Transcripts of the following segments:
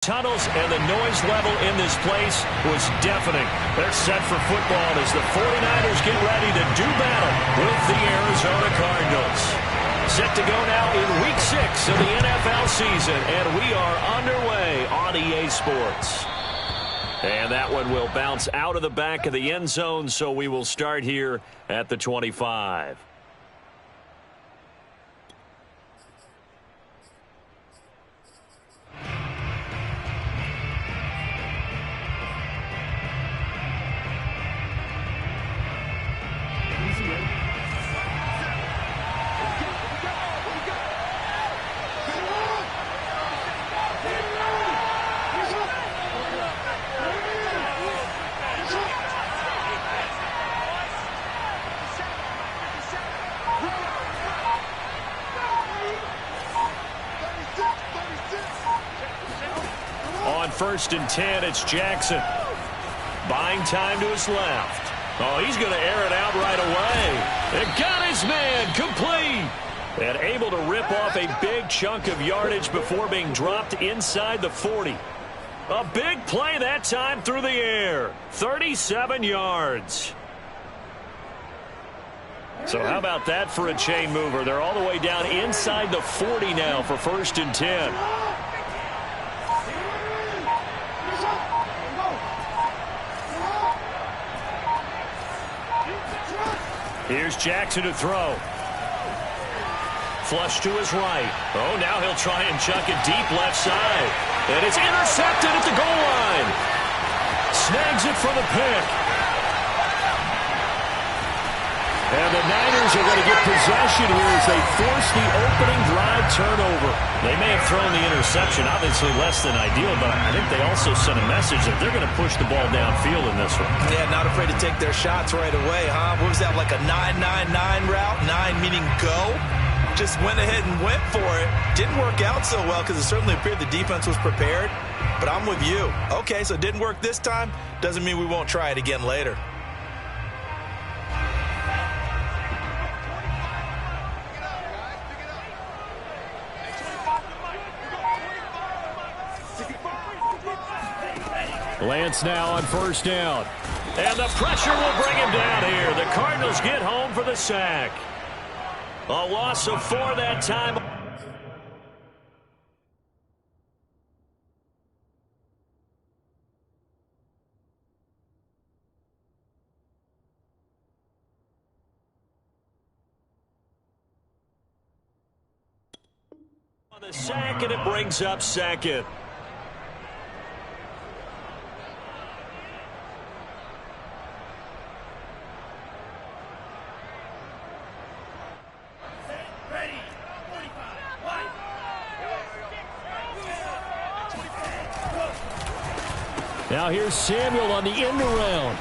Tunnels and the noise level in this place was deafening. They're set for football as the 49ers get ready to do battle with the Arizona Cardinals. Set to go now in Week 6 of the NFL season, and we are underway on EA Sports. And that one will bounce out of the back of the end zone, so we will start here at the 25. First and 10, it's Jackson. Buying time to his left. Oh, he's going to air it out right away. And got his man complete. And able to rip off a big chunk of yardage before being dropped inside the 40. A big play that time through the air. 37 yards. So how about that for a chain mover? They're all the way down inside the 40 now for first and 10. Here's Jackson to throw. Flush to his right. Oh, now he'll try and chuck it deep left side. And it's intercepted at the goal line. Snags it for the pick. And the Niners are going to get possession here as they force the opening drive turnover. They may have thrown the interception, obviously less than ideal, but I think they also sent a message that they're going to push the ball downfield in this one. Yeah, not afraid to take their shots right away, huh? What was that, like a 9-9-9 route? 9 meaning go? Just went ahead and went for it. Didn't work out so well because it certainly appeared the defense was prepared. But I'm with you. Okay, so it didn't work this time. Doesn't mean we won't try it again later. Lance now on first down. And the pressure will bring him down here. The Cardinals get home for the sack. A loss of 4 that time. On the sack, and it brings up second. Now here's Samuel on the end around.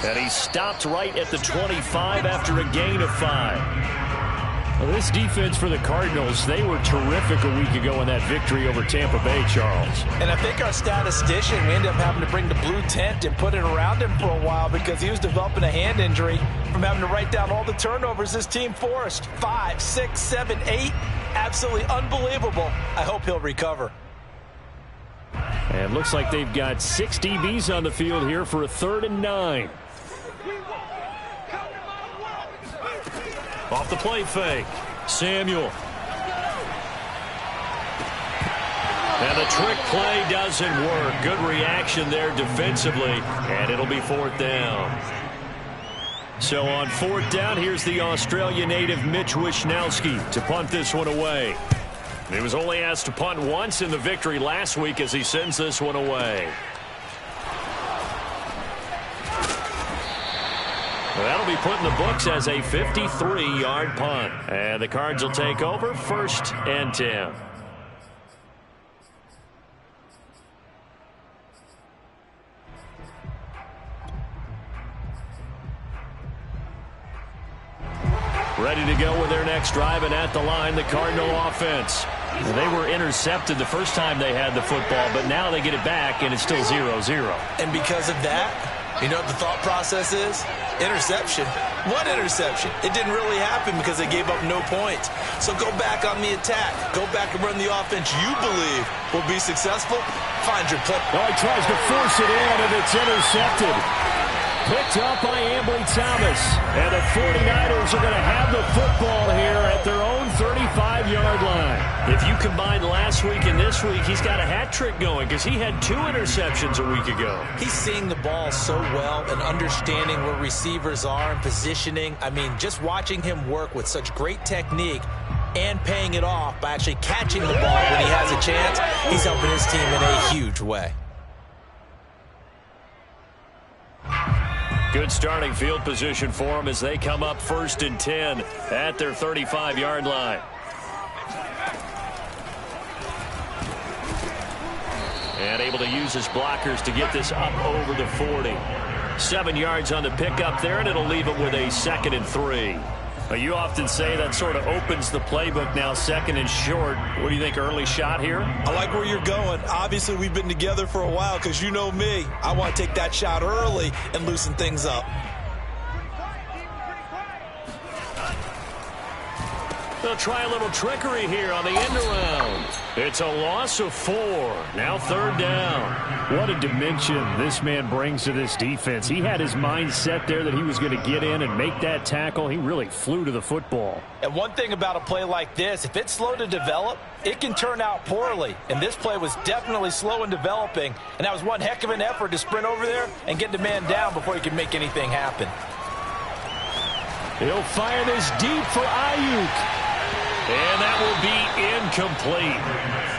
And he stopped right at the 25 after a gain of 5. Well, this defense for the Cardinals, they were terrific a week ago in that victory over Tampa Bay, Charles. And I think our statistician, we ended up having to bring the blue tent and put it around him for a while because he was developing a hand injury from having to write down all the turnovers this team forced. 5, 6, 7, 8. Absolutely unbelievable. I hope he'll recover. And looks like they've got 6 DBs on the field here for a 3rd and 9. Off the play fake. Samuel. And the trick play doesn't work. Good reaction there defensively. And it'll be 4th down. So on 4th down, here's the Australia native Mitch Wishnowsky to punt this one away. He was only asked to punt once in the victory last week as he sends this one away. Well, that'll be put in the books as a 53-yard punt. And the Cards will take over 1st and 10. Ready to go with their next drive, and at the line, the Cardinal offense. They were intercepted the first time they had the football, but now they get it back, and it's still 0-0. And because of that, You know what the thought process is? Interception. What interception? It didn't really happen because they gave up no points. So go back on the attack. Go back and run the offense you believe will be successful. Find your play. Oh, he tries to force it in, and it's intercepted. Picked up by Thomas. And the 49ers are going to have the football here at their own 35-yard line. If you combine last week and this week, he's got a hat trick going because he had 2 interceptions a week ago. He's seeing the ball so well and understanding where receivers are and positioning. I mean, just watching him work with such great technique and paying it off by actually catching the ball when he has a chance, he's helping his team in a huge way. Good starting field position for them as they come up 1st and 10 at their 35-yard line. And able to use his blockers to get this up over the 40. 7 yards on the pickup there, and it'll leave him with a 2nd and 3. You often say that sort of opens the playbook now, 2nd and short. What do you think, early shot here? I like where you're going. Obviously, we've been together for a while because you know me. I want to take that shot early and loosen things up. They'll try a little trickery here on the end around. It's a loss of 4. Now 3rd down. What a dimension this man brings to this defense. He had his mind set there that he was going to get in and make that tackle. He really flew to the football. And one thing about a play like this, if it's slow to develop, it can turn out poorly. And this play was definitely slow in developing. And that was one heck of an effort to sprint over there and get the man down before he could make anything happen. He'll fire this deep for Ayuk. And that will be incomplete.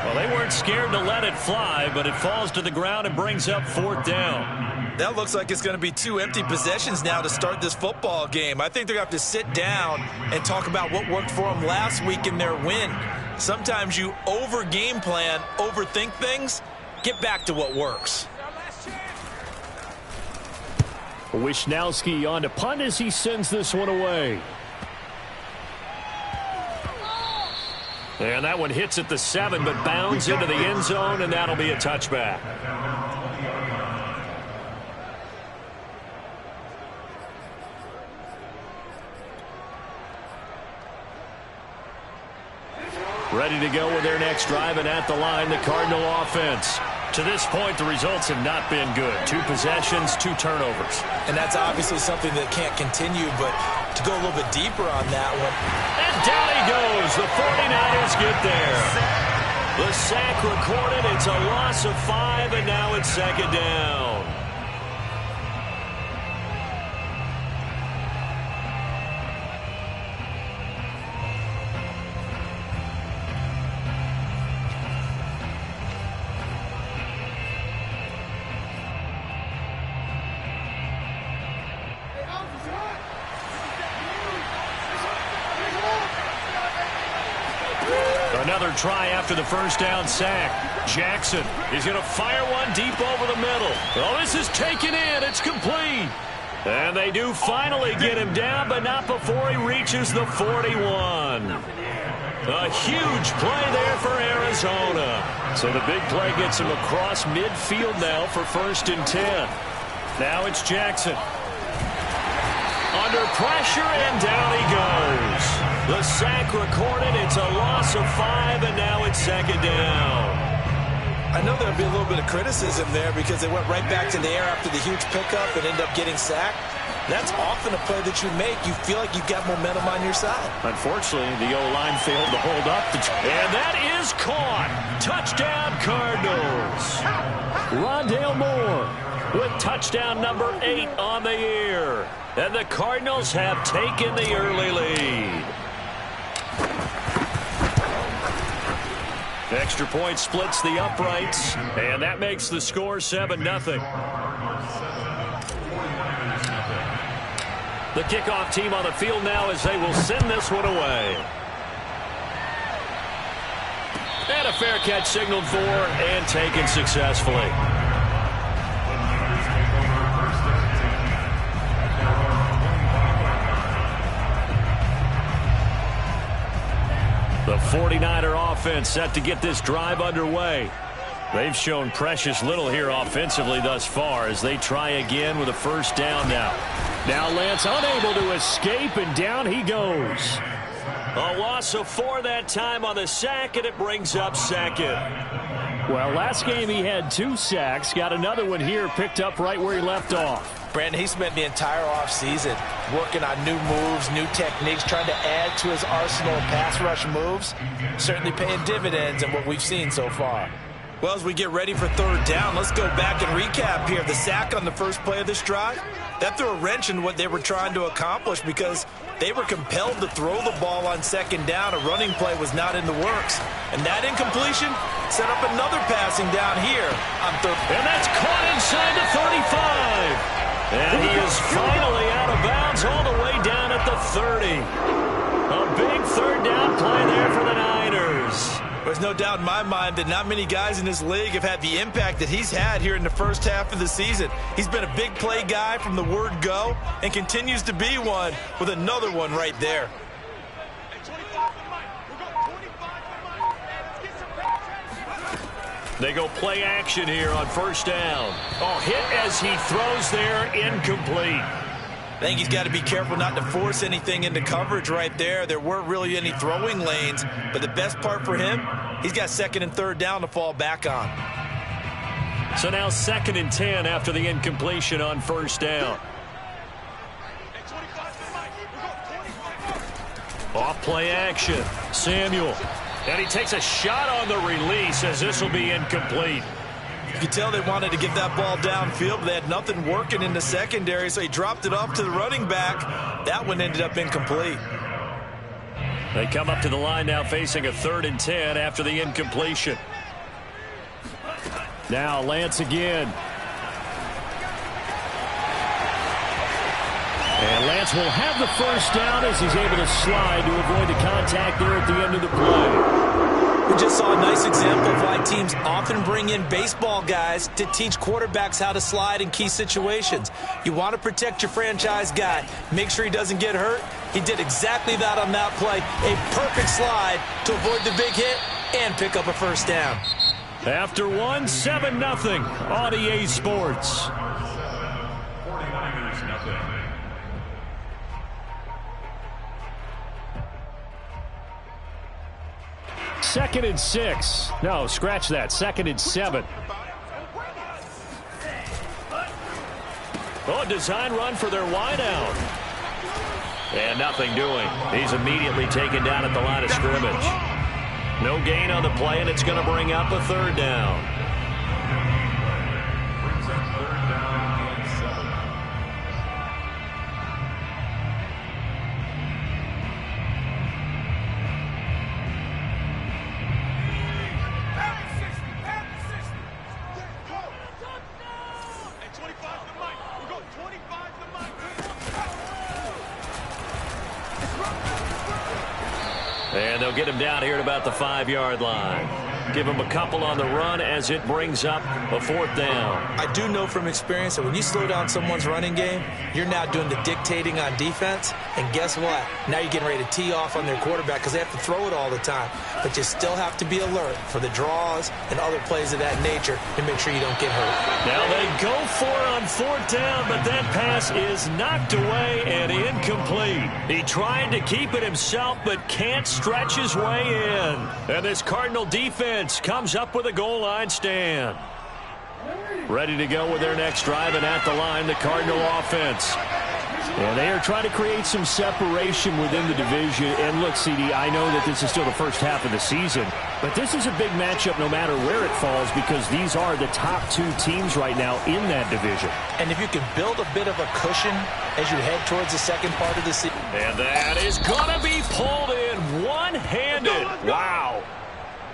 Well, they weren't scared to let it fly, but it falls to the ground and brings up 4th down. That looks like it's going to be 2 empty possessions now to start this football game. I think they're going to have to sit down and talk about what worked for them last week in their win. Sometimes you over-game plan, overthink things. Get back to what works. Wisnowski on to punt as he sends this one away. And that one hits at the 7, but bounds into the end zone, and that'll be a touchback. Ready to go with their next drive, and at the line, the Cardinal offense. To this point, the results have not been good. 2 possessions, 2 turnovers. And that's obviously something that can't continue, but to go a little bit deeper on that one. And down he goes. The 49ers get there. The sack recorded. It's a loss of 5, and now it's 2nd down. Another try after the 1st down sack. Jackson is going to fire one deep over the middle. Oh, this is taken in. It's complete. And they do finally get him down, but not before he reaches the 41. A huge play there for Arizona. So the big play gets him across midfield now for 1st and 10. Now it's Jackson. Under pressure, and down he goes. The sack recorded. It's a loss of 5, and now it's 2nd down. I know there'll be a little bit of criticism there because they went right back to the air after the huge pickup and end up getting sacked. That's often a play that you make. You feel like you've got momentum on your side. Unfortunately, the O-line failed to hold up. And that is caught. Touchdown, Cardinals. Rondale Moore with touchdown number 8 on the year. And the Cardinals have taken the early lead. Extra point splits the uprights, and that makes the score 7-0. The kickoff team on the field now as they will send this one away. And a fair catch signaled for and taken successfully. The 49er offense set to get this drive underway. They've shown precious little here offensively thus far as they try again with a first down now. Now Lance unable to escape, and down he goes. A loss of 4 that time on the sack, and it brings up second. Well, last game he had 2 sacks. Got another one here, picked up right where he left off. Brandon, he spent the entire offseason working on new moves, new techniques, trying to add to his arsenal of pass rush moves. Certainly paying dividends in what we've seen so far. Well, as we get ready for third down, let's go back and recap here. The sack on the first play of this drive, that threw a wrench in what they were trying to accomplish because they were compelled to throw the ball on second down. A running play was not in the works. And that incompletion set up another passing down here on third. And that's caught inside the 35. And he is finally out of bounds all the way down at the 30. A big third down play there for the Niners. There's no doubt in my mind that not many guys in this league have had the impact that he's had here in the first half of the season. He's been a big play guy from the word go and continues to be one with another one right there. They go play action here on first down. Oh, hit as he throws there, incomplete. I think he's got to be careful not to force anything into coverage right there. There weren't really any throwing lanes, but the best part for him, he's got second and third down to fall back on. So now 2nd and 10 after the incompletion on first down. Off play action. Samuel. And he takes a shot on the release as this will be incomplete. You could tell they wanted to get that ball downfield, but they had nothing working in the secondary, so he dropped it off to the running back. That one ended up incomplete. They come up to the line now facing a 3rd and 10 after the incompletion. Now Lance again. And Lance will have the first down as he's able to slide to avoid the contact there at the end of the play. We just saw a nice example of why teams often bring in baseball guys to teach quarterbacks how to slide in key situations. You want to protect your franchise guy. Make sure he doesn't get hurt. He did exactly that on that play. A perfect slide to avoid the big hit and pick up a first down. After 1, 7-0 on EA Sports. 2nd and 6. No, scratch that. 2nd and 7. Oh, design run for their wideout. And nothing doing. He's immediately taken down at the line of scrimmage. No gain on the play, and it's going to bring up a 3rd down. And they'll get him down here at about the 5-yard line. Give him a couple on the run as it brings up a 4th down. I do know from experience that when you slow down someone's running game, you're now doing the dictating on defense. And guess what? Now you're getting ready to tee off on their quarterback because they have to throw it all the time. But you still have to be alert for the draws and other plays of that nature to make sure you don't get hurt. Now they go for it on 4th down, but that pass is knocked away and incomplete. He tried to keep it himself, but can't stretch his way in. And this Cardinal defense comes up with a goal line stand. Ready to go with their next drive, and at the line, the Cardinal offense. Well, they are trying to create some separation within the division. And look, CD, I know that this is still the first half of the season, but this is a big matchup no matter where it falls because these are the top 2 teams right now in that division. And if you can build a bit of a cushion as you head towards the second part of the season. And that is going to be pulled in one-handed. Wow.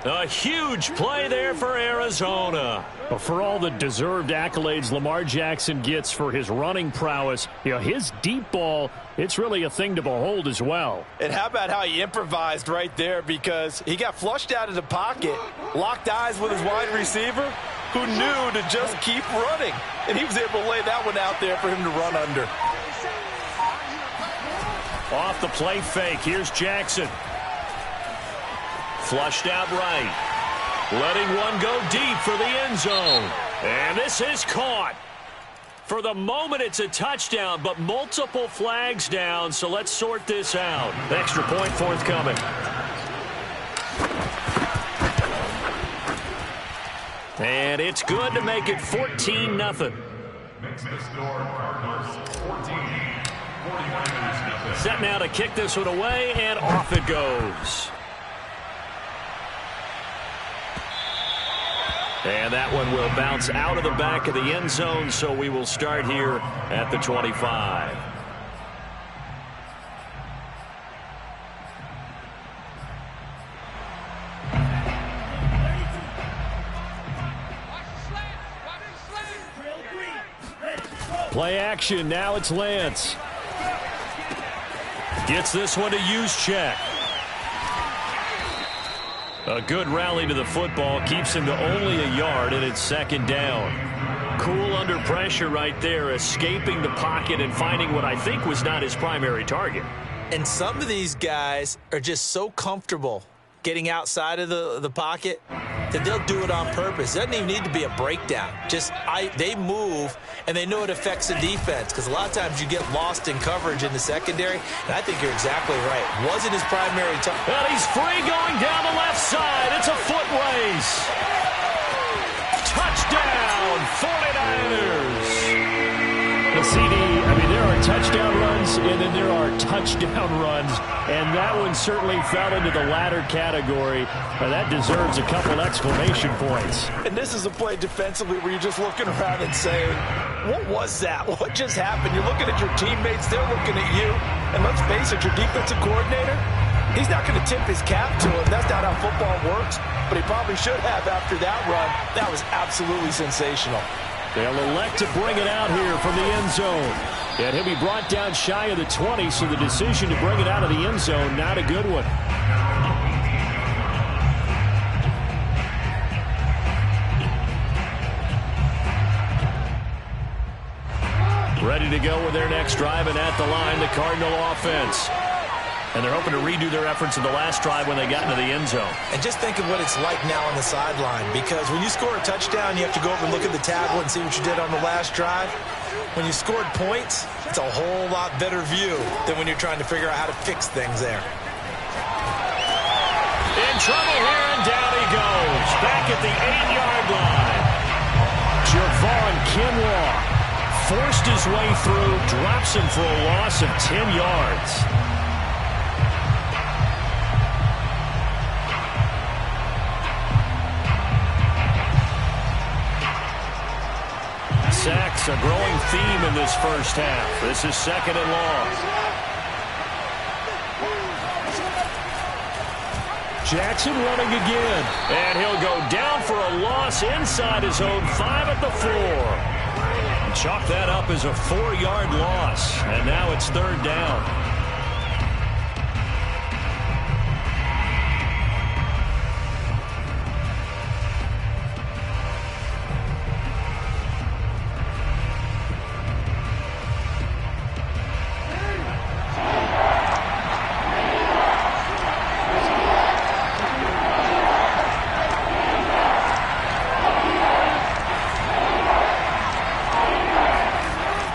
A huge play there for Arizona. But for all the deserved accolades Lamar Jackson gets for his running prowess, his deep ball, it's really a thing to behold as well. And how about how he improvised right there, because he got flushed out of the pocket, locked eyes with his wide receiver, who knew to just keep running. And he was able to lay that one out there for him to run under. Off the play fake, here's Jackson. Flushed out right. letting one go deep for the end zone. And this is caught. For the moment, it's a touchdown, but multiple flags down, so let's sort this out. Extra point forthcoming. And it's good to make it 14-0. Set now to kick this one away, and off it goes. And that one will bounce out of the back of the end zone, so we will start here at the 25. Play action. Now it's Lance. Gets this one to Juszczyk. A good rally to the football keeps him to only a yard, and it's second down. Cool under pressure right there, escaping the pocket and finding what I think was not his primary target. And some of these guys are just so comfortable getting outside of the pocket that they'll do it on purpose. It doesn't even need to be a breakdown. They move, and they know it affects the defense, because a lot of times you get lost in coverage in the secondary, and I think you're exactly right. Wasn't his primary target. Well, he's free going down the left side. It's a foot race. Touchdown, 49ers. The CD, there are touchdown runs, and then there are touchdown runs, and that one certainly fell into the latter category. That deserves a couple exclamation points. And this is a play defensively where you're just looking around and saying, what was that? What just happened? You're looking at your teammates, they're looking at you, and let's face it, your defensive coordinator, he's not going to tip his cap to him. That's not how football works, but he probably should have after that run. That was absolutely sensational. They'll elect to bring it out here from the end zone. And he'll be brought down shy of the 20, so the decision to bring it out of the end zone, not a good one. Ready to go with their next drive, and at the line, the Cardinal offense. And they're hoping to redo their efforts in the last drive when they got into the end zone. And just think of what it's like now on the sideline, because when you score a touchdown, you have to go over and look at the tablet and see what you did on the last drive. When you scored points, it's a whole lot better view than when you're trying to figure out how to fix things there. In trouble here, and down he goes. Back at the 8-yard line. Javon Kinlaw forced his way through, drops him for a loss of 10 yards. Sacks, a growing theme in this first half. This is second and long. Jackson running again. And he'll go down for a loss inside his own 5 at the 4. Chalk that up as a 4-yard loss. And now it's third down.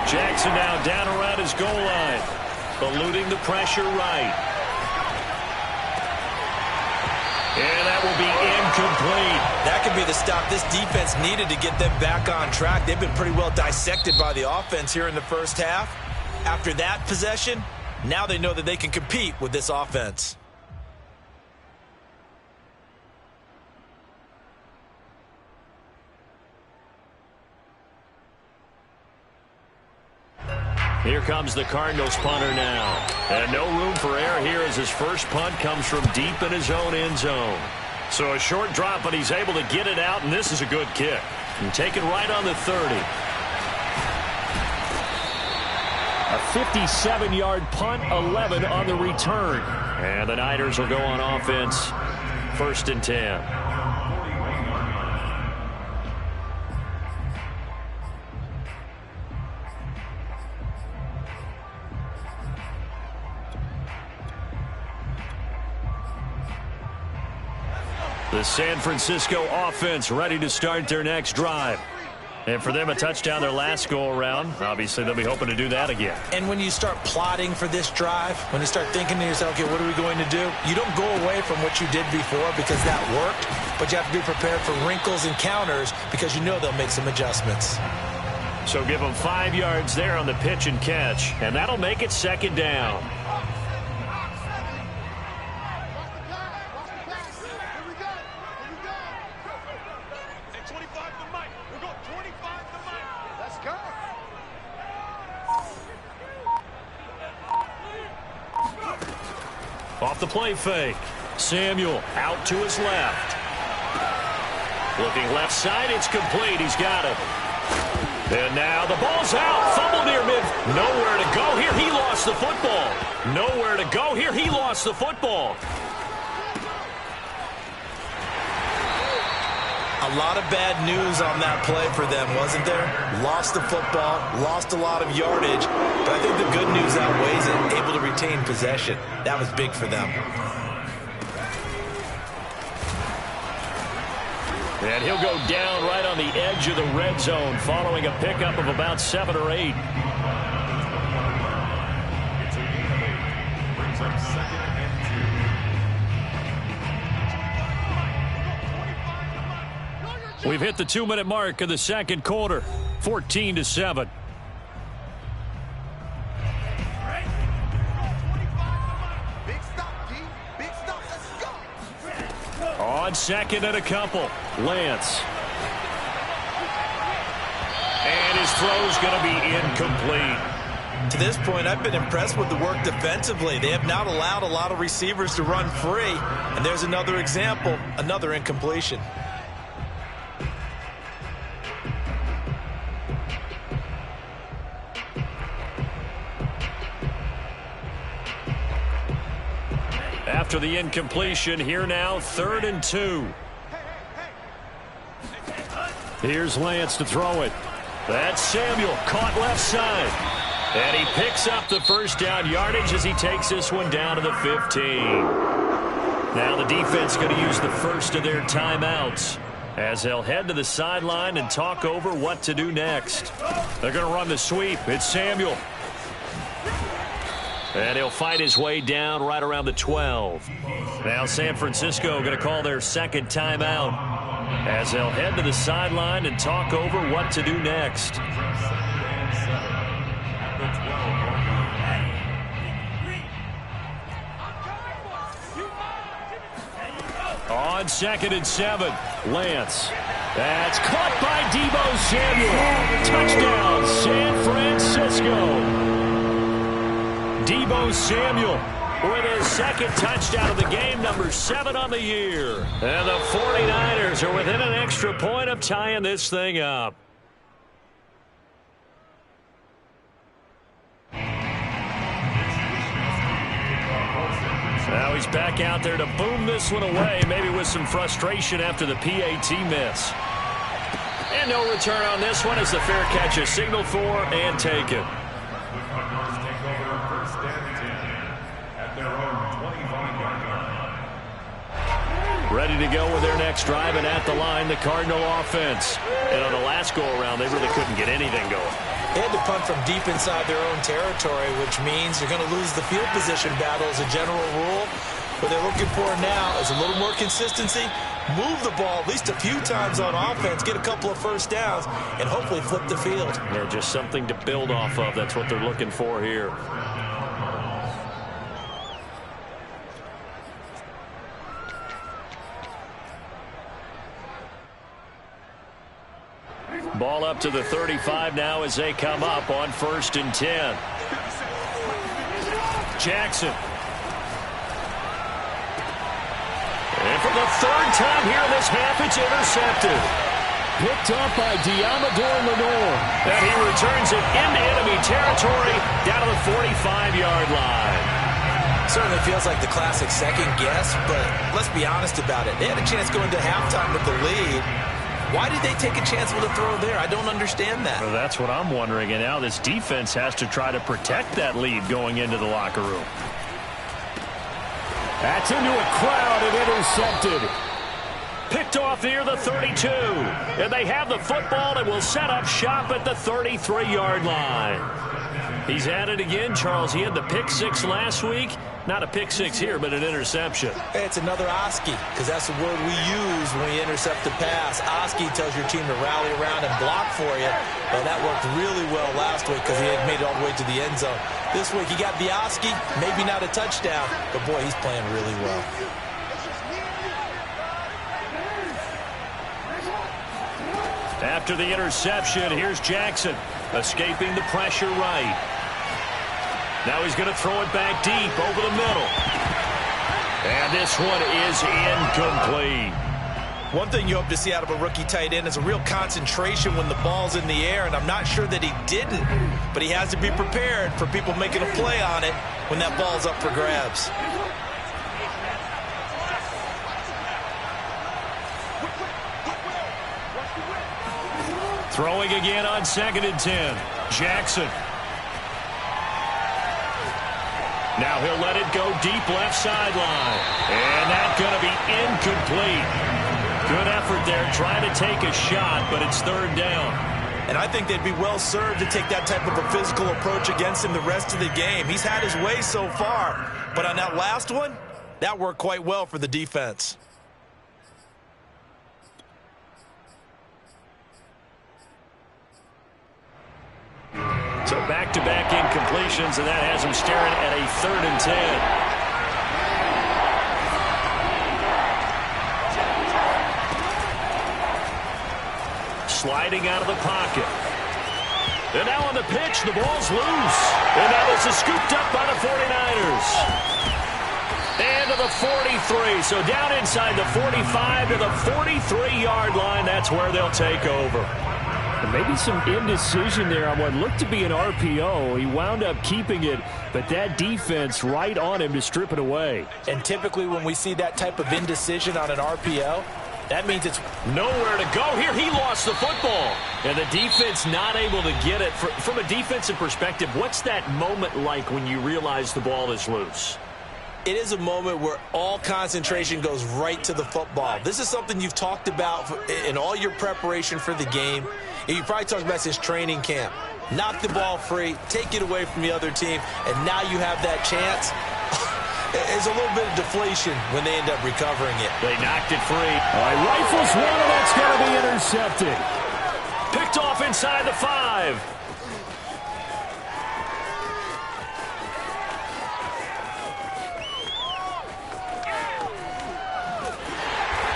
Jackson now down around his goal line, eluding the pressure right. And that will be incomplete. That could be the stop this defense needed to get them back on track. They've been pretty well dissected by the offense here in the first half. After that possession, now they know that they can compete with this offense. Here comes the Cardinals punter now. And no room for error here as his first punt comes from deep in his own end zone. So a short drop, but he's able to get it out, and this is a good kick. And take it right on the 30. A 57-yard punt, 11 on the return. And the Niners will go on offense, 1st and 10. The San Francisco offense ready to start their next drive. And for them, a touchdown their last go-around. Obviously, they'll be hoping to do that again. And when you start plotting for this drive, when you start thinking to yourself, okay, what are we going to do? You don't go away from what you did before because that worked, but you have to be prepared for wrinkles and counters because you know they'll make some adjustments. So give them 5 yards there on the pitch and catch, and that'll make it second down. Off the play fake. Samuel out to his left. Looking left side, it's complete. He's got it. And now the ball's out. Fumble near mid. Nowhere to go here. He lost the football. Nowhere to go here. He lost the football. A lot of bad news on that play for them, wasn't there? Lost the football, lost a lot of yardage, but I think the good news outweighs it, able to retain possession. That was big for them. And he'll go down right on the edge of the red zone following a pickup of about 7 or 8. We've hit the 2-minute mark of the second quarter, 14-7. On second and a couple, Lance. And his throw's going to be incomplete. To this point, I've been impressed with the work defensively. They have not allowed a lot of receivers to run free. And there's another example, another incompletion. After the incompletion, here now, 3rd and 2. Here's Lance to throw it. That's Samuel, caught left side. And he picks up the first down yardage as he takes this one down to the 15. Now the defense going to use the first of their timeouts as they'll head to the sideline and talk over what to do next. They're going to run the sweep. It's Samuel. And he'll fight his way down right around the 12. Now San Francisco going to call their second timeout as they'll head to the sideline and talk over what to do next. On 2nd and 7, Lance. That's caught by Deebo Samuel. Touchdown, San Francisco. Deebo Samuel with his second touchdown of the game, number 7 on the year. And the 49ers are within an extra point of tying this thing up. Now he's back out there to boom this one away, maybe with some frustration after the PAT miss. And no return on this one as the fair catch is signaled for and taken. Ready to go with their next drive, and at the line, the Cardinal offense. And on the last go-around, they really couldn't get anything going. They had to punt from deep inside their own territory, which means you're going to lose the field position battle as a general rule. What they're looking for now is a little more consistency, move the ball at least a few times on offense, get a couple of first downs, and hopefully flip the field. Yeah, just something to build off of. That's what they're looking for here. Ball up to the 35 now as they come up on 1st and 10. Jackson. And for the 3rd time here this half, it's intercepted. Picked up by Diamador Lenore. And he returns it into enemy territory down to the 45-yard line. Certainly feels like the classic second guess, but let's be honest about it. They had a chance going to halftime with the lead. Why did they take a chance with a throw there? I don't understand that. Well, that's what I'm wondering. And now this defense has to try to protect that lead going into the locker room. That's into a crowd and intercepted. Picked off near the 32. And they have the football and will set up shop at the 33-yard line. He's at it again, Charles. He had the pick six last week. Not a pick six here, but an interception. Hey, it's another Oski, because that's the word we use when we intercept the pass. Oski tells your team to rally around and block for you. Well, that worked really well last week because he had made it all the way to the end zone. This week he got the Oski, maybe not a touchdown, but boy, he's playing really well. After the interception, here's Jackson, escaping the pressure right. Now he's going to throw it back deep over the middle. And this one is incomplete. One thing you hope to see out of a rookie tight end is a real concentration when the ball's in the air, and I'm not sure that he didn't, but he has to be prepared for people making a play on it when that ball's up for grabs. Throwing again on 2nd and 10. Jackson. Now he'll let it go deep left sideline. And that's going to be incomplete. Good effort there trying to take a shot, but it's 3rd down. And I think they'd be well served to take that type of a physical approach against him the rest of the game. He's had his way so far. But on that last one, that worked quite well for the defense. So back-to-back incompletions, and that has him staring at a 3rd and 10. Sliding out of the pocket. And now on the pitch, the ball's loose. And now this is scooped up by the 49ers. And to the 43. So down inside the 45 to the 43-yard line. That's where they'll take over. And maybe some indecision there on what looked to be an RPO. He wound up keeping it, but that defense right on him to strip it away. And typically when we see that type of indecision on an RPO, that means it's nowhere to go. Here he lost the football. And the defense not able to get it. From a defensive perspective, what's that moment like when you realize the ball is loose? It is a moment where all concentration goes right to the football. This is something you've talked about in all your preparation for the game. And you probably talked about since training camp. Knock the ball free, take it away from the other team, and now you have that chance. There's a little bit of deflation when they end up recovering it. They knocked it free. All right, rifles one, and that's going to be intercepted. Picked off inside the 5.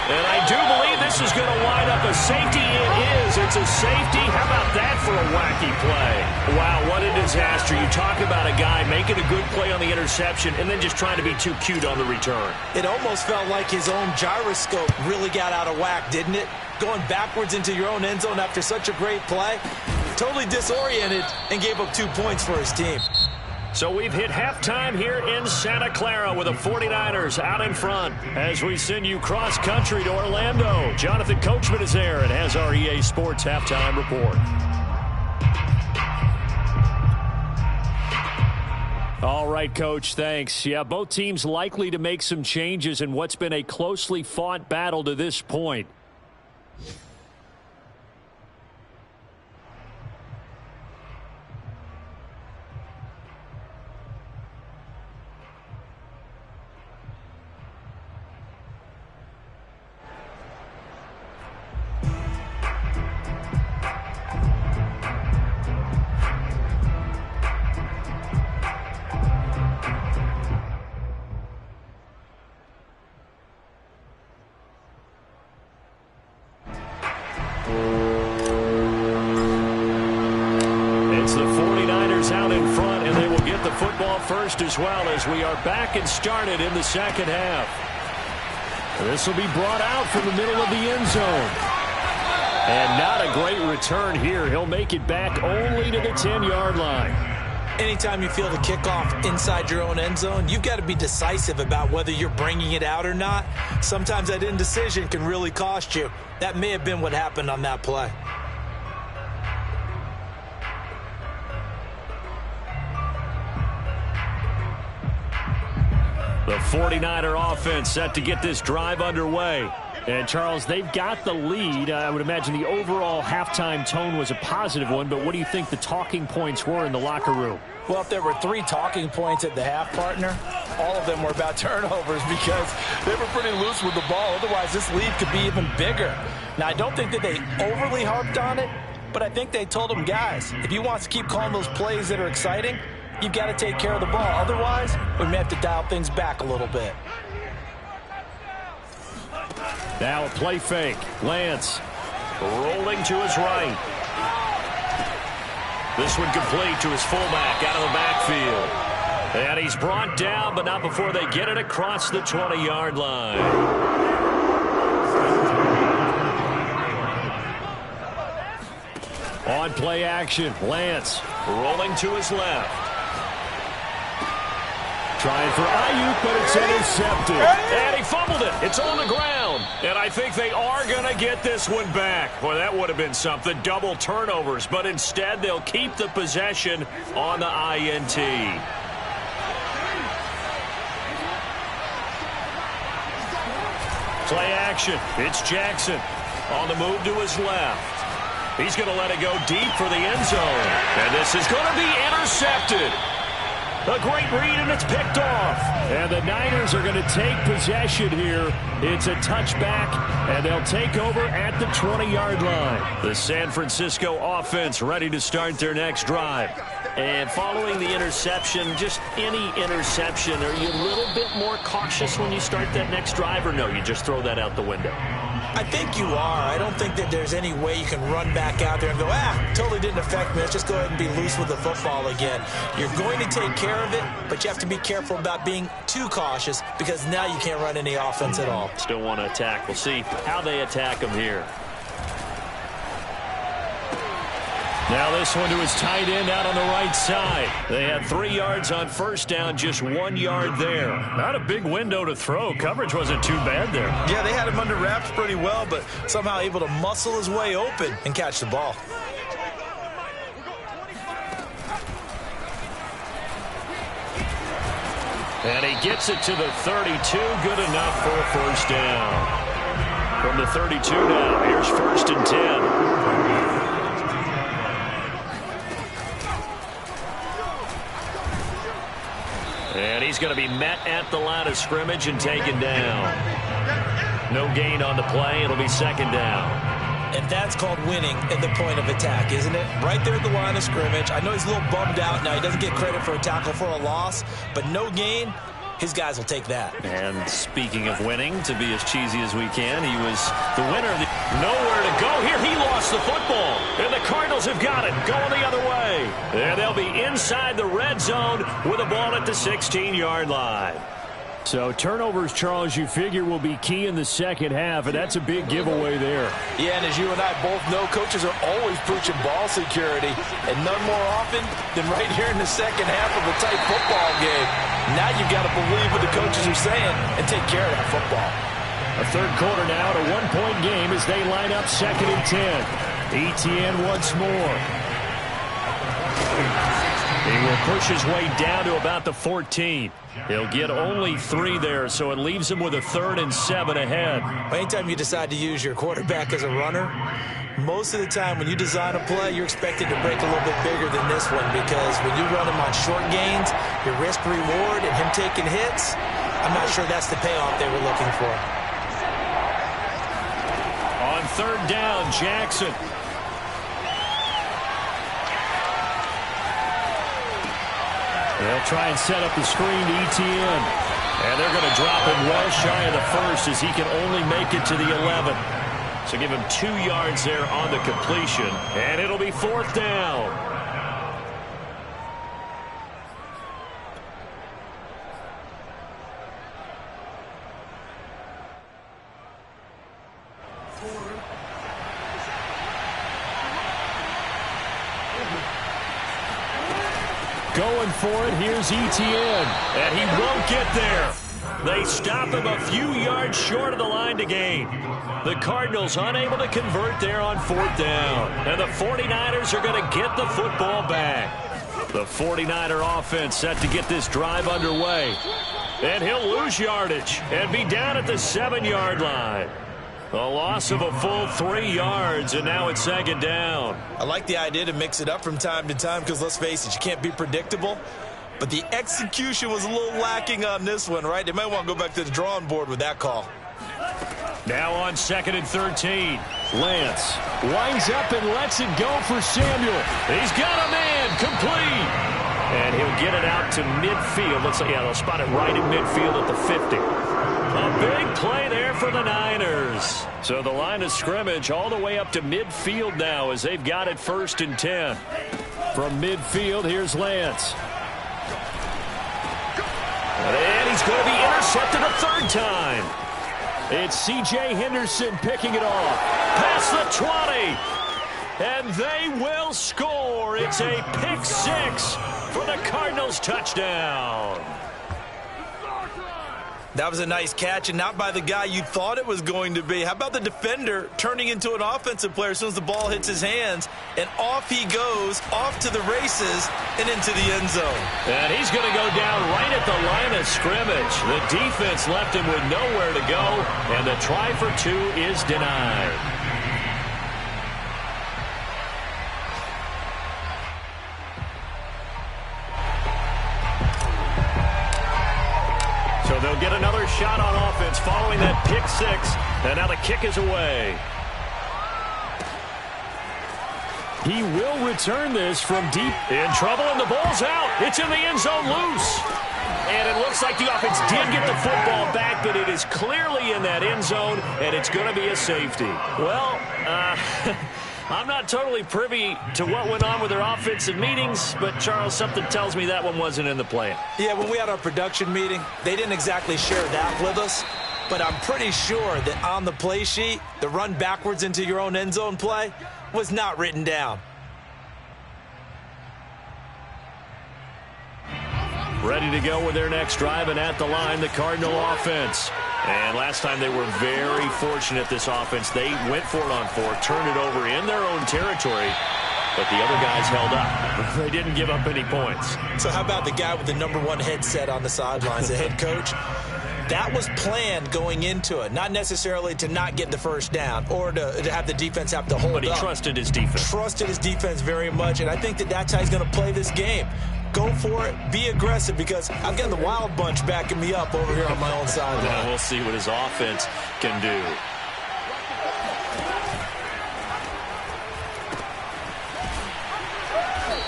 And I do believe this is going to wind up a safety. It is. It's a safety. How about that for a wacky play? Wow, what a disaster. You talk about a guy making a good play on the interception and then just trying to be too cute on the return. It almost felt like his own gyroscope really got out of whack, didn't it? Going backwards into your own end zone after such a great play. Totally disoriented and gave up 2 points for his team. So we've hit halftime here in Santa Clara with the 49ers out in front. As we send you cross-country to Orlando, Jonathan Coachman is there and has our EA Sports halftime report. All right, Coach, thanks. Yeah, both teams likely to make some changes in what's been a closely fought battle to this point. First as well as we are back and started in the second half. This will be brought out from the middle of the end zone. And not a great return here. He'll make it back only to the 10-yard line. Anytime you feel the kickoff inside your own end zone, you've got to be decisive about whether you're bringing it out or not. Sometimes that indecision can really cost you. That may have been what happened on that play. The 49er offense set to get this drive underway. And, Charles, they've got the lead. I would imagine the overall halftime tone was a positive one, but what do you think the talking points were in the locker room? Well, if there were 3 talking points at the half, partner, all of them were about turnovers because they were pretty loose with the ball. Otherwise, this lead could be even bigger. Now, I don't think that they overly harped on it, but I think they told them, guys, if you want to keep calling those plays that are exciting, you've got to take care of the ball. Otherwise, we may have to dial things back a little bit. Now a play fake. Lance rolling to his right. This one complete to his fullback out of the backfield. And he's brought down, but not before they get it across the 20-yard line. On play action, Lance rolling to his left. Trying for Ayuk, but it's intercepted. And he fumbled it. It's on the ground. And I think they are going to get this one back. Boy, that would have been something. Double turnovers. But instead, they'll keep the possession on the INT. Play action. It's Jackson on the move to his left. He's going to let it go deep for the end zone. And this is going to be intercepted. A great read, and it's picked off. And the Niners are going to take possession here. It's a touchback, and they'll take over at the 20-yard line. The San Francisco offense ready to start their next drive. And following the interception, just any interception, are you a little bit more cautious when you start that next drive, or no, you just throw that out the window? I think you are. I don't think that there's any way you can run back out there and go, totally didn't affect me. Let's just go ahead and be loose with the football again. You're going to take care of it, but you have to be careful about being too cautious because now you can't run any offense at all. Still want to attack. We'll see how they attack them here. Now this one to his tight end out on the right side. They had 3 yards on first down, just 1 yard there. Not a big window to throw. Coverage wasn't too bad there. Yeah, they had him under wraps pretty well, but somehow able to muscle his way open and catch the ball. And he gets it to the 32. Good enough for a first down. From the 32 now, here's 1st and 10. And he's going to be met at the line of scrimmage and taken down. No gain on the play. It'll be 2nd down. And that's called winning at the point of attack, isn't it? Right there at the line of scrimmage. I know he's a little bummed out now. He doesn't get credit for a tackle for a loss, but no gain. His guys will take that. And speaking of winning, to be as cheesy as we can, he was the winner of the... Nowhere to go here. He lost the football. And the Cardinals have got it. Going the other way. And they'll be inside the red zone with a ball at the 16-yard line. So turnovers, Charles, you figure will be key in the second half, and that's a big giveaway there. Yeah, and as you and I both know, coaches are always preaching ball security, and none more often than right here in the second half of a tight football game. Now you've got to believe what the coaches are saying and take care of that football. A third quarter now, a 1-point game as they line up 2nd and 10. Etienne once more. He will push his way down to about the 14. He'll get only 3 there, so it leaves him with a 3rd and 7 ahead. Anytime you decide to use your quarterback as a runner, most of the time when you design a play, you're expected to break a little bit bigger than this one because when you run him on short gains, your risk-reward and him taking hits, I'm not sure that's the payoff they were looking for. On 3rd down, Jackson. They'll try and set up the screen to Etienne. And they're going to drop him well shy of the 1st as he can only make it to the 11. So give him 2 yards there on the completion. And it'll be 4th down. Going for it, here's Etienne. And he won't get there. They stop him a few yards short of the line to gain. The Cardinals unable to convert there on 4th down. And the 49ers are going to get the football back. The 49er offense set to get this drive underway. And he'll lose yardage and be down at the 7-yard line. A loss of a full 3 yards, and now it's second down. I like the idea to mix it up from time to time because, let's face it, you can't be predictable. But the execution was a little lacking on this one, right? They might want to go back to the drawing board with that call. Now on 2nd and 13. Lance winds up and lets it go for Samuel. He's got a man, complete. And he'll get it out to midfield. Looks like, yeah, they'll spot it right in midfield at the 50. A big play there for the Niners. So the line of scrimmage all the way up to midfield now as they've got it 1st and 10. From midfield, here's Lance. And he's going to be intercepted a 3rd time. It's C.J. Henderson picking it off. Past the 20. And they will score. It's a pick 6 for the Cardinals touchdown. That was a nice catch, and not by the guy you thought it was going to be. How about the defender turning into an offensive player as soon as the ball hits his hands, and off he goes, off to the races, and into the end zone. And he's going to go down right at the line of scrimmage. The defense left him with nowhere to go, and the try for 2 is denied. So they'll get another shot on offense following that pick 6. And now the kick is away. He will return this from deep. In trouble, and the ball's out. It's in the end zone loose. And it looks like the offense did get the football back, but it is clearly in that end zone, and it's going to be a safety. Well, I'm not totally privy to what went on with their offensive meetings, but, Charles, something tells me that one wasn't in the plan. Yeah, when we had our production meeting, they didn't exactly share that with us, but I'm pretty sure that on the play sheet, the run backwards into your own end zone play was not written down. Ready to go with their next drive, and at the line, the Cardinal offense. And last time they were very fortunate, this offense. They went for it on 4, turned it over in their own territory, but the other guys held up. They didn't give up any points. So how about the guy with the #1 headset on the sidelines, the head coach? That was planned going into it, not necessarily to not get the first down or to have the defense have to hold up. But he trusted his defense. Trusted his defense very much, and I think that that's how he's going to play this game. Go for it, be aggressive, because I've got the wild bunch backing me up over here on my own sideline. Yeah, we'll see what his offense can do.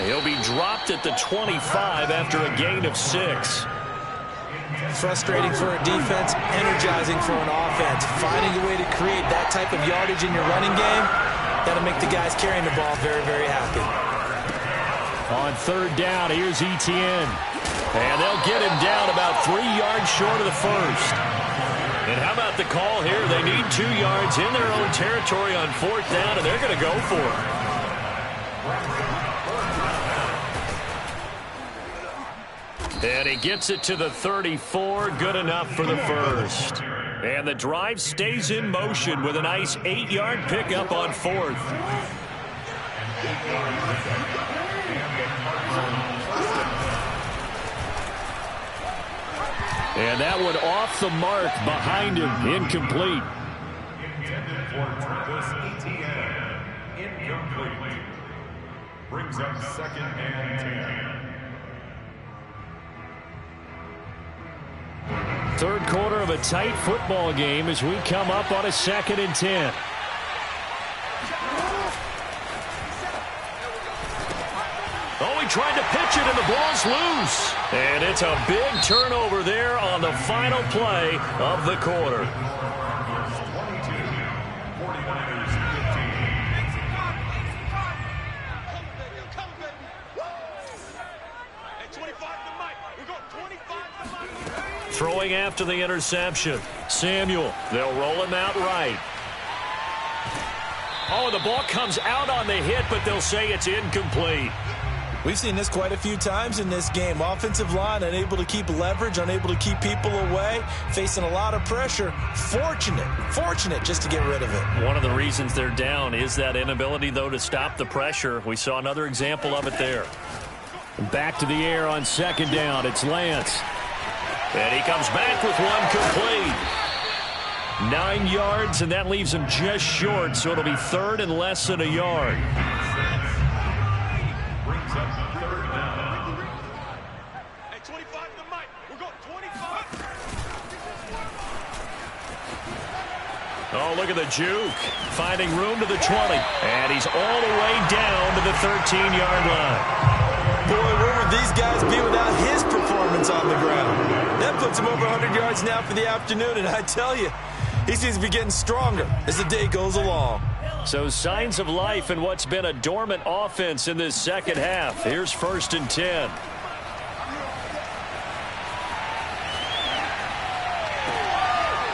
He'll be dropped at the 25 after a gain of 6. Frustrating for a defense, energizing for an offense. Finding a way to create that type of yardage in your running game, that'll make the guys carrying the ball very, very happy. On 3rd down, here's Etienne. And they'll get him down about 3 yards short of the first. And how about the call here? They need 2 yards in their own territory on 4th down, and they're going to go for it. And he gets it to the 34. Good enough for the first. And the drive stays in motion with a nice 8-yard pickup on 4th. And that one off the mark behind him. Incomplete. Intended for Travis Etienne. Incomplete. Brings up 2nd and 10. Third quarter of a tight football game as we come up on a 2nd and 10. Oh, he tried to pitch it, and the ball's loose. And it's a big turnover there on the final play of the quarter. 22, 49ers 15. Throwing after the interception. Samuel, they'll roll him out right. Oh, the ball comes out on the hit, but they'll say it's incomplete. We've seen this quite a few times in this game. Offensive line unable to keep leverage, unable to keep people away, facing a lot of pressure. Fortunate just to get rid of it. One of the reasons they're down is that inability, though, to stop the pressure. We saw another example of it there. Back to the air on 2nd down. It's Lance. And he comes back with one complete. 9 yards, and that leaves him just short, so it'll be 3rd and less than a yard. Brings up 3rd down. Hey, 25 to the mic. We're going 25. Oh, look at the juke. Finding room to the 20. And he's all the way down to the 13-yard line. Boy, where would these guys be without his performance on the ground? That puts him over 100 yards now for the afternoon, and I tell you, he seems to be getting stronger as the day goes along. So signs of life in what's been a dormant offense in this second half. Here's 1st and 10.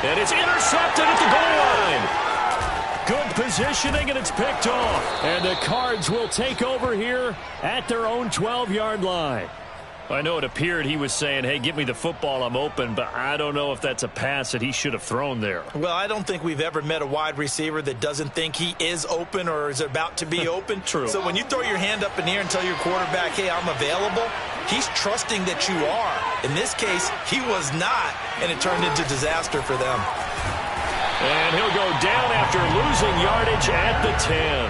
And it's intercepted at the goal line. Good positioning, and it's picked off. And the Cards will take over here at their own 12-yard line. I know it appeared he was saying, hey, give me the football, I'm open, but I don't know if that's a pass that he should have thrown there. Well, I don't think we've ever met a wide receiver that doesn't think he is open or is about to be open. True. So when you throw your hand up in the air and tell your quarterback, hey, I'm available, he's trusting that you are. In this case, he was not, and it turned into disaster for them. And he'll go down after losing yardage at the 10.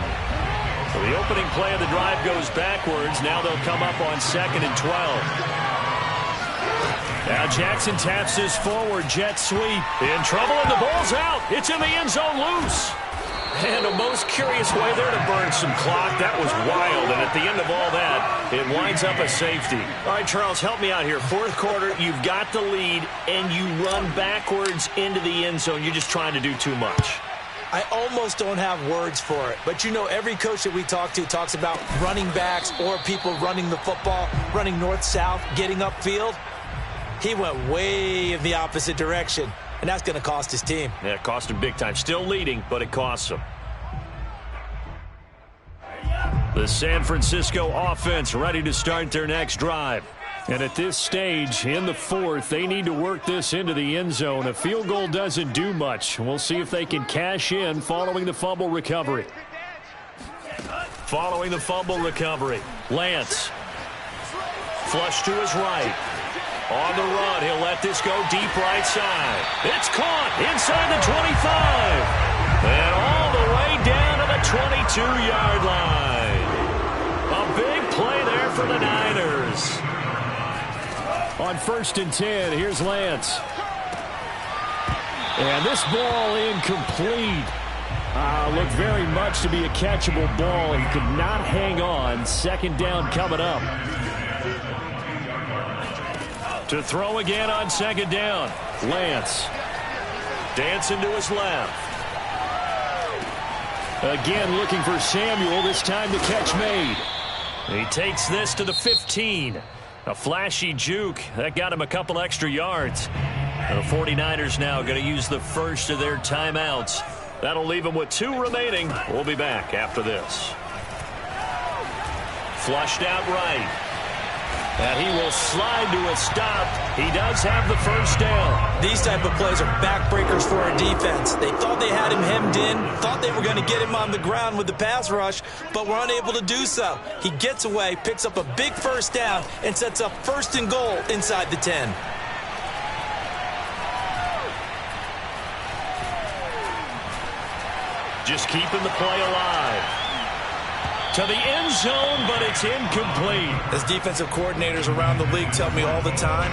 So the opening play of the drive goes backwards. Now they'll come up on 2nd and 12. Now Jackson taps this forward jet sweep. In trouble, and the ball's out. It's in the end zone loose. And a most curious way there to burn some clock. That was wild, and at the end of all that, it winds up a safety. All right, Charles, help me out here. 4th quarter, you've got the lead, and you run backwards into the end zone. You're just trying to do too much. I almost don't have words for it. But, you know, every coach that we talk to talks about running backs or people running the football, running north-south, getting upfield. He went way in the opposite direction, and that's going to cost his team. Yeah, it cost him big time. Still leading, but it costs him. The San Francisco offense ready to start their next drive. And at this stage, in the 4th, they need to work this into the end zone. A field goal doesn't do much. We'll see if they can cash in following the fumble recovery. Following the fumble recovery, Lance. Flush to his right. On the run, he'll let this go deep right side. It's caught inside the 25. And all the way down to the 22-yard line. A big play there for the Niners. On 1st and 10, here's Lance. And this ball incomplete. Looked very much to be a catchable ball. He could not hang on. 2nd down coming up. To throw again on 2nd down. Lance. Dancing to his left. Again looking for Samuel. This time the catch made. He takes this to the 15. A flashy juke. That got him a couple extra yards. The 49ers now going to use the first of their timeouts. That'll leave them with 2 remaining. We'll be back after this. Flushed out right. And he will slide to a stop. He does have the 1st down. These type of plays are backbreakers for our defense. They thought they had him hemmed in, thought they were going to get him on the ground with the pass rush, but were unable to do so. He gets away, picks up a big 1st down, and sets up 1st and goal inside the 10. Just keeping the play alive. To the end zone, but it's incomplete. As defensive coordinators around the league tell me all the time,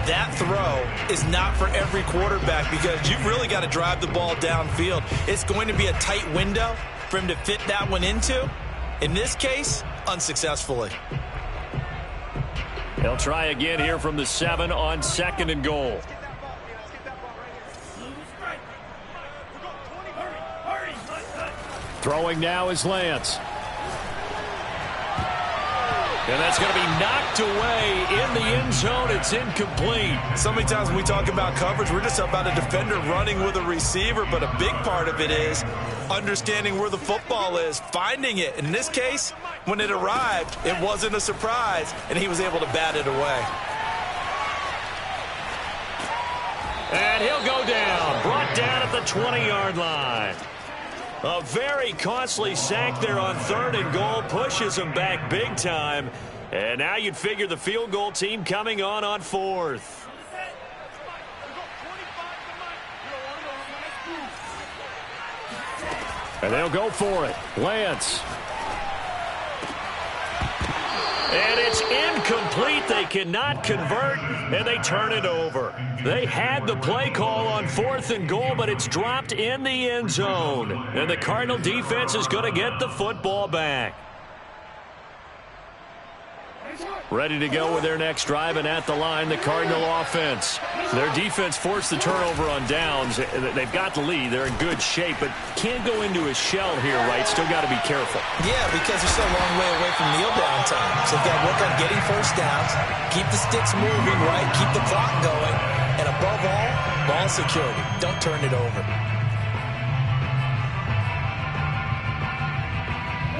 that throw is not for every quarterback because you've really got to drive the ball downfield. It's going to be a tight window for him to fit that one into. In this case, unsuccessfully. They'll try again here from the 7 on 2nd and goal. Throwing now is Lance. And that's going to be knocked away in the end zone. It's incomplete. So many times when we talk about coverage, we're just about a defender running with a receiver, but a big part of it is understanding where the football is, finding it. In this case, when it arrived, it wasn't a surprise, and he was able to bat it away. And he'll go down, brought down at the 20-yard line. A very costly sack there on 3rd and goal, pushes him back big time. And now you'd figure the field goal team coming on 4th. And they'll go for it. Lance. And it's incomplete. They cannot convert, and they turn it over. They had the play call on 4th and goal, but it's dropped in the end zone. And the Cardinal defense is going to get the football back. Ready to go with their next drive, and at the line, the Cardinal offense. Their defense forced the turnover on downs. They've got the lead. They're in good shape, but can't go into a shell here, right? Still got to be careful. Yeah, because they're still a long way away from kneel down time. So they've got to work on getting first downs, keep the sticks moving, right? Keep the clock going. And above all, ball security. Don't turn it over.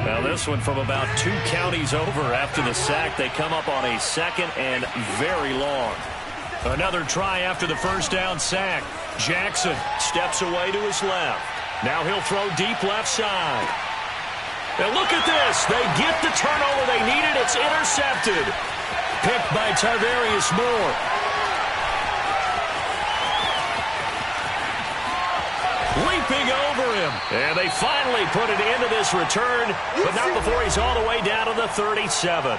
Now this one from about 2 counties over after the sack. They come up on a 2nd and very long. Another try after the first down sack. Jackson steps away to his left. Now he'll throw deep left side. And look at this. They get the turnover they needed. It's intercepted. Picked by Tarvarius Moore. Leaping over him. And they finally put it into this return, but not before he's all the way down to the 37.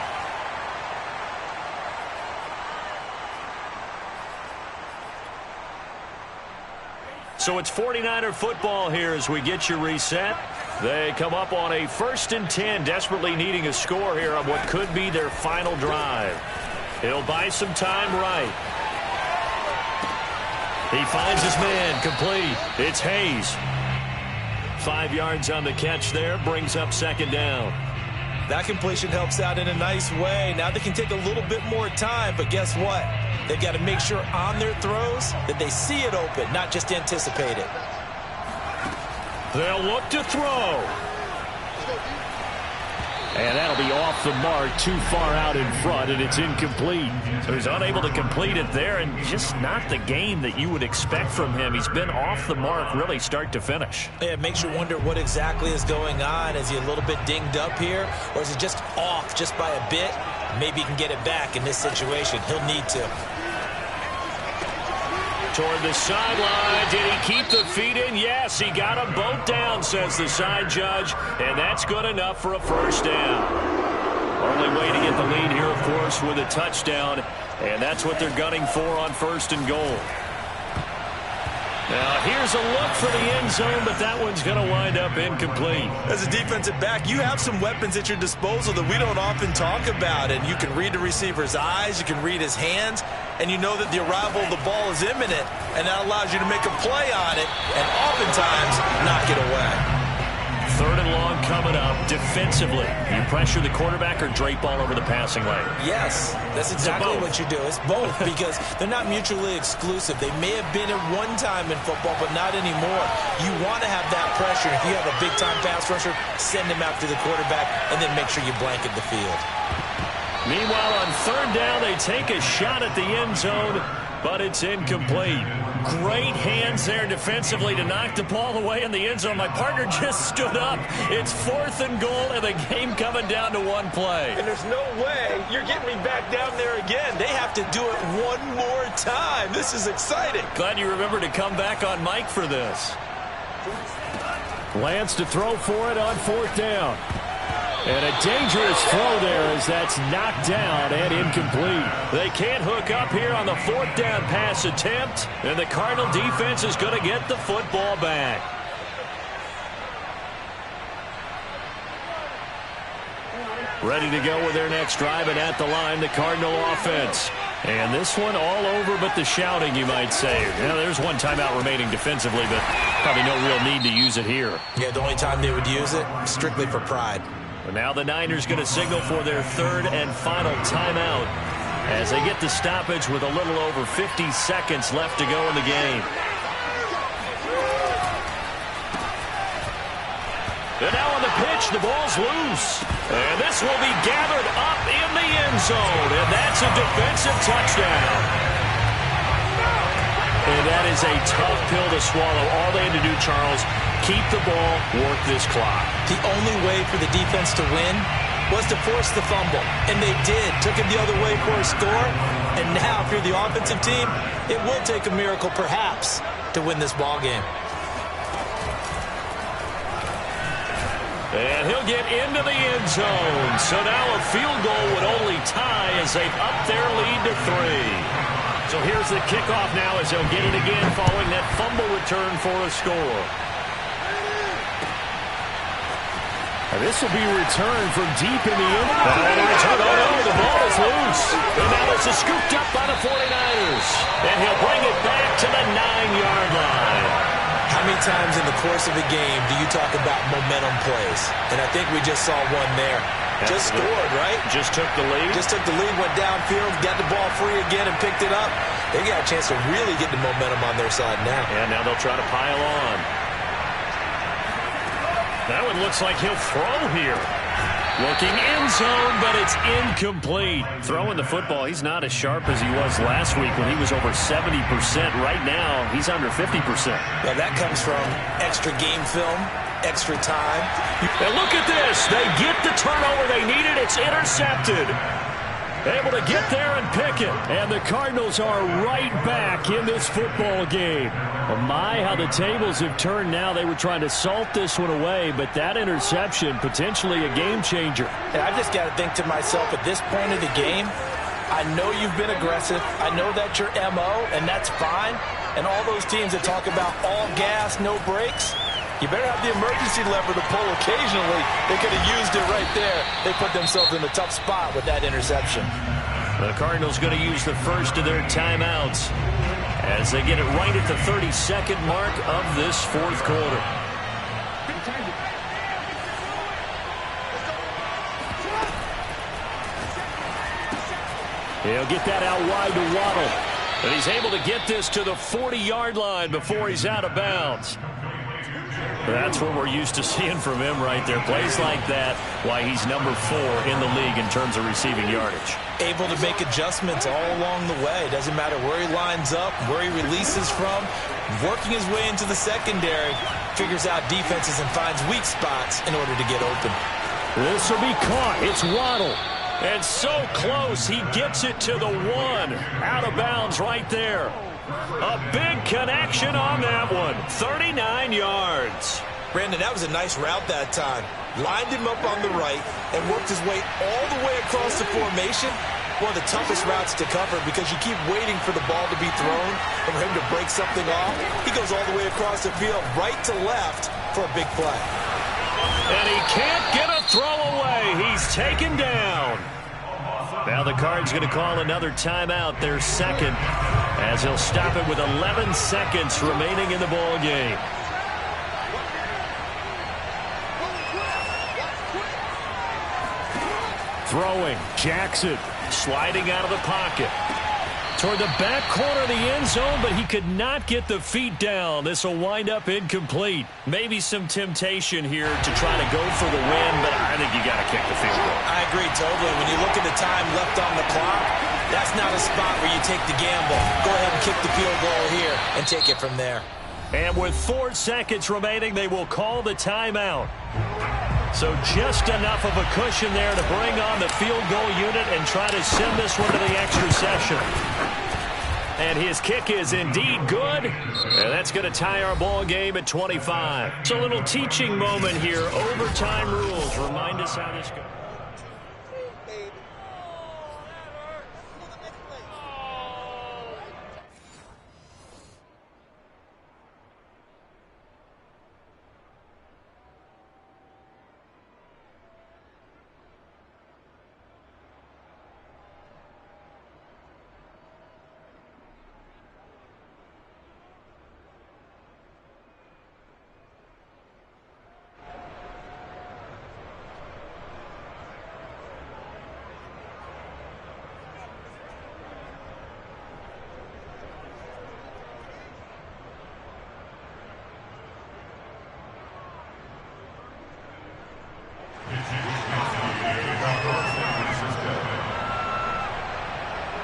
So it's 49er football here as we get you reset. They come up on a 1st and 10, desperately needing a score here on what could be their final drive. He'll buy some time right. He finds his man, complete. It's Hayes. 5 yards on the catch there, brings up 2nd down. That completion helps out in a nice way. Now they can take a little bit more time, but guess what? They've got to make sure on their throws that they see it open, not just anticipate it. They'll look to throw. And that'll be off the mark, too far out in front, and it's incomplete. So he's unable to complete it there, and just not the game that you would expect from him. He's been off the mark really start to finish. Yeah, it makes you wonder what exactly is going on. Is he a little bit dinged up here, or is it just off just by a bit? Maybe he can get it back in this situation. He'll need to. Toward the sideline. Did he keep the feet in? Yes, he got them both down, says the side judge, and that's good enough for a first down. Only way to get the lead here, of course, with a touchdown, and that's what they're gunning for on 1st and goal. Now, here's a look for the end zone, but that one's going to wind up incomplete. As a defensive back, you have some weapons at your disposal that we don't often talk about, and you can read the receiver's eyes, you can read his hands, and you know that the arrival of the ball is imminent, and that allows you to make a play on it and oftentimes knock it away. 3rd and long coming up. Defensively, you pressure the quarterback or drape all over the passing lane? Yes, that's exactly what you do. It's both because they're not mutually exclusive. They may have been at one time in football, but not anymore. You want to have that pressure. If you have a big-time pass rusher, send him after the quarterback, and then make sure you blanket the field. Meanwhile, on 3rd down, they take a shot at the end zone, but it's incomplete. Great hands there defensively to knock the ball away in the end zone. My partner just stood up. It's 4th and goal, and the game coming down to one play. And there's no way you're getting me back down there again. They have to do it one more time. This is exciting. Glad you remembered to come back on mic for this. Lance to throw for it on 4th down. And a dangerous throw there as that's knocked down and incomplete. They can't hook up here on the 4th down pass attempt, and the Cardinal defense is going to get the football back. Ready to go with their next drive, and at the line, the Cardinal offense. And this one all over but the shouting, you might say. Now, there's one timeout remaining defensively, but probably no real need to use it here. Yeah, the only time they would use it, strictly for pride. But now the Niners going to signal for their 3rd and final timeout as they get the stoppage with a little over 50 seconds left to go in the game. And now on the pitch, the ball's loose. And this will be gathered up in the end zone. And that's a defensive touchdown. And that is a tough pill to swallow. All they had to do, Charles, keep the ball, work this clock. The only way for the defense to win was to force the fumble. And they did. Took it the other way for a score. And now, if you're the offensive team, it will take a miracle, perhaps, to win this ball game. And he'll get into the end zone. So now a field goal would only tie as they've upped their lead to 3. So here's the kickoff now as they'll get it again following that fumble return for a score. And this will be returned from deep in the end. Oh, no, the ball is loose. And now this is scooped up by the 49ers. And he'll bring it back to the 9-yard line. How many times in the course of a game do you talk about momentum plays? And I think we just saw one there. Just scored, right? Just took the lead. Just took the lead, went downfield, got the ball free again, and picked it up. They got a chance to really get the momentum on their side now. And now they'll try to pile on. That one looks like he'll throw here. Looking end zone, but it's incomplete. Throwing the football, he's not as sharp as he was last week when he was over 70%. Right now, he's under 50%. Well, that comes from extra game film, extra time. And look at this. They get the turnover they needed. It's intercepted. Able to get there and pick it. And the Cardinals are right back in this football game. Oh my, how the tables have turned now. They were trying to salt this one away, but that interception, potentially a game changer. And I just got to think to myself, at this point of the game, I know you've been aggressive. I know that's your MO, and that's fine. And all those teams that talk about all gas, no brakes, you better have the emergency lever to pull occasionally. They could have used it right there. They put themselves in a tough spot with that interception. The Cardinals going to use the first of their timeouts as they get it right at the 32nd mark of this fourth quarter. He'll get that out wide to Waddle. But he's able to get this to the 40-yard line before he's out of bounds. That's what we're used to seeing from him right there. Plays like that, why he's number 4 in the league in terms of receiving yardage. Able to make adjustments all along the way. Doesn't matter where he lines up, where he releases from. Working his way into the secondary. Figures out defenses and finds weak spots in order to get open. This will be caught. It's Waddle. And so close, he gets it to the 1. Out of bounds right there. A big connection on that one. 39 yards. Brandon, that was a nice route that time. Lined him up on the right and worked his way all the way across the formation. One of the toughest routes to cover because you keep waiting for the ball to be thrown and for him to break something off. He goes all the way across the field, right to left for a big play. And he can't get a throw away. He's taken down. Now the Cards going to call another timeout, their second, as he'll stop it with 11 seconds remaining in the ball game. Throwing, Jackson sliding out of the pocket. Toward the back corner of the end zone, but he could not get the feet down. This will wind up incomplete. Maybe some temptation here to try to go for the win, but I think you got to kick the field goal. I agree totally. When you look at the time left on the clock, that's not a spot where you take the gamble. Go ahead and kick the field goal here and take it from there. And with 4 seconds remaining, they will call the timeout. So just enough of a cushion there to bring on the field goal unit and try to send this one to the extra session. And his kick is indeed good. And that's going to tie our ball game at 25. It's a little teaching moment here. Overtime rules. Remind us how this goes.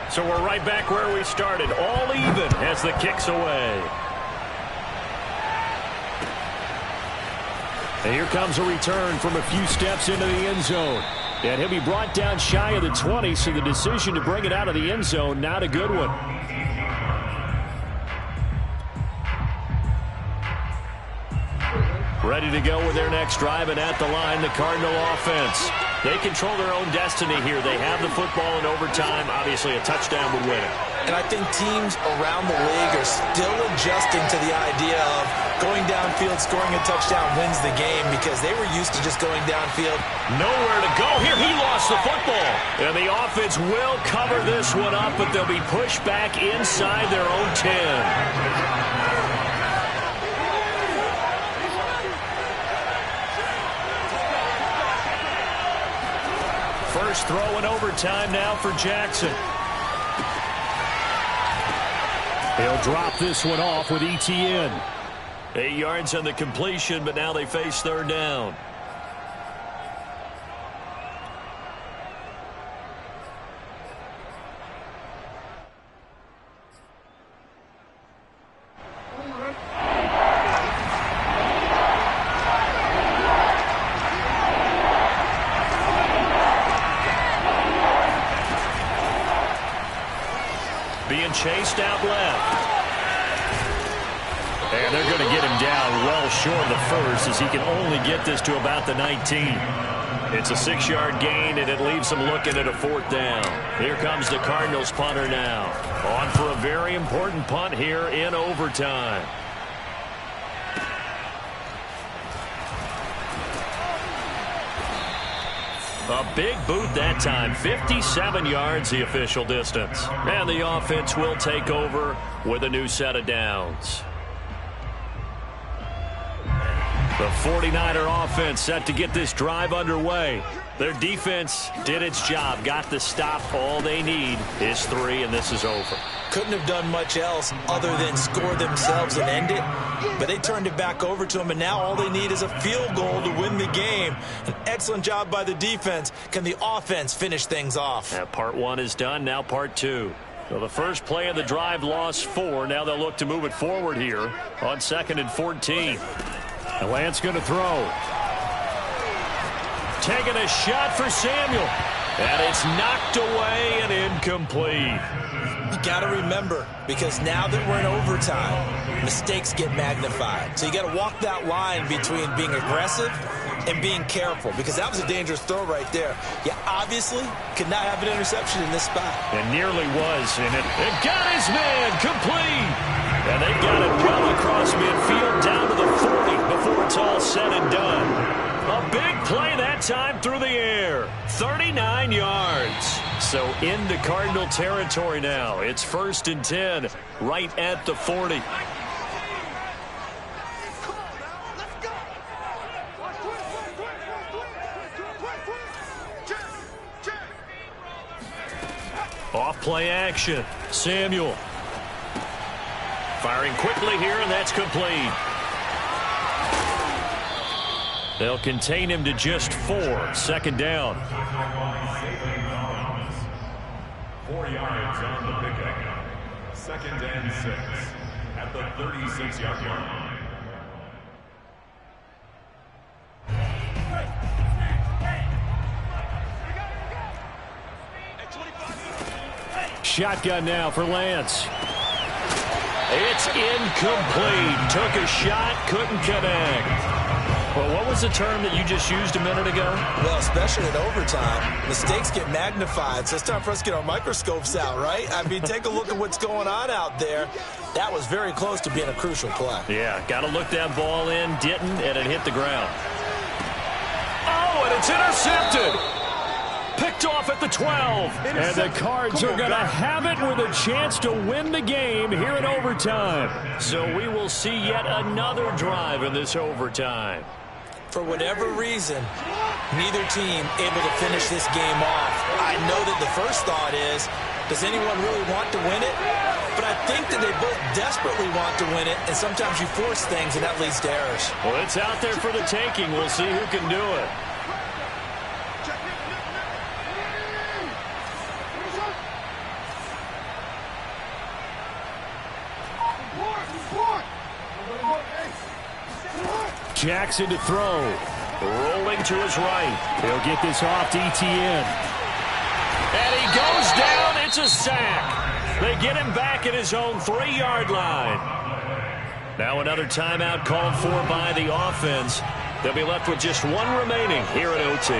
So we're right back where we started, all even as the kick's away. And here comes a return from a few steps into the end zone. And he'll be brought down shy of the 20, so the decision to bring it out of the end zone, not a good one. Ready to go with their next drive, and at the line, the Cardinal offense. They control their own destiny here. They have the football in overtime. Obviously, a touchdown would win it. And I think teams around the league are still adjusting to the idea of going downfield, scoring a touchdown wins the game, because they were used to just going downfield. Nowhere to go. Here, he lost the football. And the offense will cover this one up, but they'll be pushed back inside their own 10. First throw in overtime now for Jackson. He'll drop this one off with ETN. 8 yards on the completion, but now they face third down. Being chased out left. And they're going to get him down well short of the first, as he can only get this to about the 19. It's a 6-yard gain, and it leaves them looking at a fourth down. Here comes the Cardinals punter now. On for a very important punt here in overtime. A big boot that time. 57 yards the official distance. And the offense will take over with a new set of downs. The 49er offense set to get this drive underway. Their defense did its job, got the stop. All they need is 3, and this is over. Couldn't have done much else other than score themselves and end it, but they turned it back over to them, and now all they need is a field goal to win the game. An excellent job by the defense. Can the offense finish things off? Part 1 is done, now part 2. So the first play of the drive lost 4. Now they'll look to move it forward here on 2nd and 14. And Lance going to throw. Taking a shot for Samuel. And it's knocked away and incomplete. You got to remember, because now that we're in overtime, mistakes get magnified. So you got to walk that line between being aggressive and being careful, because that was a dangerous throw right there. You obviously could not have an interception in this spot. It nearly was, and it got his man complete. And they've got it well across midfield down to the 40 before it's all said and done. A big play that time through the air. 39 yards. So into Cardinal territory now. It's 1st and 10 right at the 40. Off play action. Samuel. Firing quickly here, and that's complete. They'll contain him to just 4. 2nd down. 4 yards on the pickup. 2nd and 6 at the 36-yard line. Shotgun now for Lance. It's incomplete. Took a shot, couldn't connect. Well, what was the term that you just used a minute ago? Well, especially in overtime, mistakes get magnified. So it's time for us to get our microscopes out, right? I mean, take a look at what's going on out there. That was very close to being a crucial play. Yeah, got to look that ball in, didn't, and it hit the ground. Oh, and it's intercepted. Picked off at the 12. And the Cards are going to have it with a chance to win the game here in overtime. So we will see yet another drive in this overtime. For whatever reason, neither team able to finish this game off. I know that the first thought is, does anyone really want to win it? But I think that they both desperately want to win it, and sometimes you force things, and that leads to errors. Well, it's out there for the taking. We'll see who can do it. Jackson to throw. Rolling to his right. He'll get this off to ETN. And he goes down. It's a sack. They get him back at his own 3-yard line. Now another timeout called for by the offense. They'll be left with just one remaining here at OT.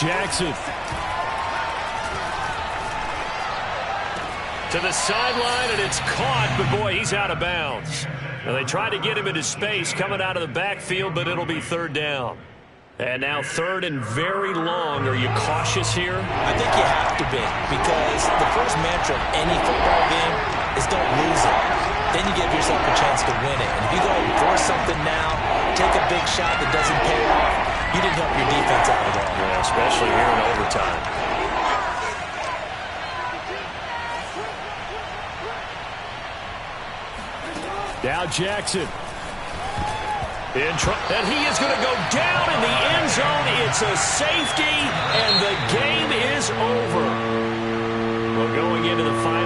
Jackson. To the sideline, and it's caught, but boy, he's out of bounds. Now they tried to get him into space coming out of the backfield, but it'll be third down. And now third and very long. Are you cautious here? I think you have to be, because the first mantra of any football game is don't lose it. Then you give yourself a chance to win it. And if you go and force something now, take a big shot that doesn't pay off, you didn't help your defense out at all. Yeah, especially here in overtime. Now Jackson. And he is going to go down in the end zone. It's a safety, and the game is over. Well, going into the final